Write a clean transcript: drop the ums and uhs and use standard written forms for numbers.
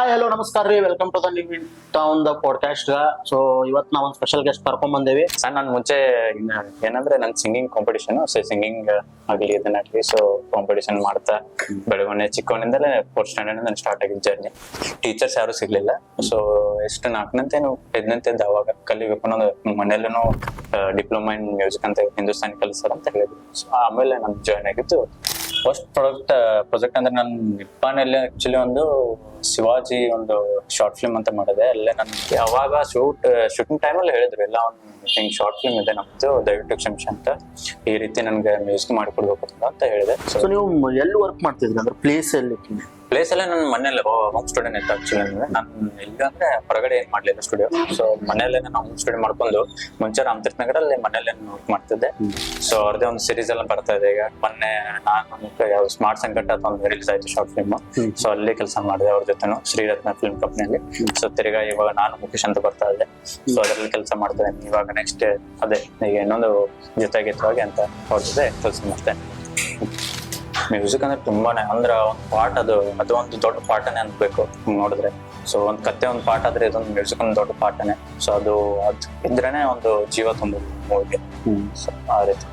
Hi hello ನಮಸ್ಕಾರ ರೀ, welcome to the new town the podcast. So ಇವತ್ತು ನಾವು ಒಂದು ಸ್ಪೆಷಲ್ ಗೆಸ್ಟ್ ಕರ್ಕೊಂಡ್ ಬಂದೇವಿ. ಸರ್ ನಾನು ಮುಂಚೆ ಏನಂದ್ರೆ ನನ್ ಸಿಂಗಿಂಗ್ ಕಾಂಪಿಟೇಷನ್, ಸೊ ಸಿಂಗಿಂಗ್ ಆಗಲಿ ಇದನ್ನಾಗ್ಲಿ ಸೊ ಕಾಂಪಿಟೇಷನ್ ಮಾಡ್ತಾ ಬೆಳವಣಿಗೆ ಚಿಕ್ಕವನಿಂದಲೇ 4th ಸ್ಟ್ಯಾಂಡರ್ಡ್ ನಾನು ಸ್ಟಾರ್ಟ್ ಆಗಿದ್ದ ಜರ್ನಿ. ಟೀಚರ್ಸ್ ಯಾರು ಸಿಗ್ಲಿಲ್ಲ. ಸೊ ಎಷ್ಟು 4ನಂತೇನು 5ನಂತೆ ಅವಾಗ ಕಲಿಬೇಕು ಅನ್ನೋದು ಮನೇಲೂ ಡಿಪ್ಲೊಮಾ ಇನ್ ಮ್ಯೂಸಿಕ್ ಅಂತ ಹಿಂದೂಸ್ತಾನಿ ಕಲಿಸ್ತಾರ ಅಂತ ಹೇಳಿದ್ರು. ಸೊ ಆಮೇಲೆ ನಾನು ಜಾಯ್ನ್ ಆಗಿದ್ದು. ಫಸ್ಟ್ ಪ್ರಾಜೆಕ್ಟ್ ಅಂದ್ರೆ ನಾನು ನಿಪ್ಪಾನಲ್ಲಿ ಆಕ್ಚುಲಿ ಒಂದು ಶಿವಾಜಿ ಒಂದು ಶಾರ್ಟ್ ಫಿಲ್ಮ್ ಅಂತ ಮಾಡಿದೆ. ಅಲ್ಲೇ ನನ್ಗೆ ಅವಾಗ ಶೂಟಿಂಗ್ ಟೈಮಲ್ಲಿ ಹೇಳಿದ್ರು ಎಲ್ಲ ಒಂದು ಹಿಂಗ್ ಶಾರ್ಟ್ ಫಿಲ್ಮ್ ಇದೆ ನಮ್ದು, ದಯವಿಟ್ಟು ಕ್ಷಮಿಸಿ ಅಂತ, ಈ ರೀತಿ ನನ್ಗೆ ಮ್ಯೂಸಿಕ್ ಮಾಡಿಕೊಡ್ಬೇಕು ಅಂತ ಹೇಳಿದೆ. ಸೊ ನೀವು ಎಲ್ಲಿ ವರ್ಕ್ ಮಾಡ್ತಿದ್ರಿ, ಅಂದ್ರೆ ಪ್ಲೇಸ್ ಎಲ್ಲಿ? ಪ್ಲೇಸ್ ಎಲ್ಲ ನನ್ನ ಮನೇಲಿ ಹೋಮ್ ಸ್ಟುಡಿಯೋ ಇತ್ತು ಆಕ್ಚುಲಿ. ಅಂದ್ರೆ ನಾನು ಇಲ್ಲಿ ಅಂದ್ರೆ ಹೊರಗಡೆ ಏನ್ ಮಾಡ್ಲಿಲ್ಲ ಸ್ಟುಡಿಯೋ. ಸೊ ಮನೇಲೆ ನಾನು ಹೋಮ್ ಸ್ಟುಡಿಯೋ ಮಾಡ್ಕೊಂಡು ಮುಂಚೆ ರಾಮತೀರ್ಥ ನಗರಲ್ಲಿ ಮನೇಲೆ ವರ್ಕ್ ಮಾಡ್ತಿದ್ದೆ. ಸೊ ಅವ್ರದೇ ಒಂದು ಸೀರೀಸ್ ಎಲ್ಲ ಬರ್ತಾ ಇದೆ ಈಗ. ಮೊನ್ನೆ ನಾನು ಸ್ಮಾರ್ಟ್ ಸಂಕಟ ಅಂತ ಒಂದು ರಿಲೀಸ್ ಆಯ್ತು ಶಾರ್ಟ್ ಫಿಲ್ಮ್. ಸೊ ಅಲ್ಲಿ ಕೆಲಸ ಮಾಡಿದೆ ಅವ್ರ ಜೊತೆನು, ಶ್ರೀರತ್ನ ಫಿಲ್ಮ್ ಕಂಪ್ನಿಯಲ್ಲಿ. ಸೊ ತಿರ್ಗಾ ಇವಾಗ ನಾನು ಮುಖೇಶ್ ಅಂತ ಬರ್ತಾ ಇದ್ದೆ. ಸೊ ಅದರಲ್ಲಿ ಕೆಲಸ ಮಾಡ್ತೇನೆ. ಇವಾಗ ನೆಕ್ಸ್ಟ್ ಅದೇ ಈಗ ಇನ್ನೊಂದು ಜೊತೆಗಿತ್ತವಾಗಿ ಅಂತ ಅವ್ರ ಜೊತೆ ಕೆಲಸ ಮಾಡ್ತೇನೆ. ಮ್ಯೂಸಿಕ್ ಅಂದ್ರೆ ತುಂಬಾನೇ ಅಂದ್ರೆ ಒಂದು ಪಾರ್ಟ್, ಅದು ಒಂದು ದೊಡ್ಡ ಪಾಠನೇ ಅನ್ಬೇಕು ನೋಡಿದ್ರೆ. ಸೊ ಒಂದ್ ಕತೆ ಒಂದು ಪಾಠ ಆದ್ರೆ ಇದೊಂದು ಮ್ಯೂಸಿಕ್ ಒಂದು ದೊಡ್ಡ ಪಾಠನೇ. ಸೊ ಅದು ಇದ್ರೇನೆ ಒಂದು ಜೀವ ತುಂಬ ಮೂವಿಗೆ. ಸೊ ಆ ರೀತಿ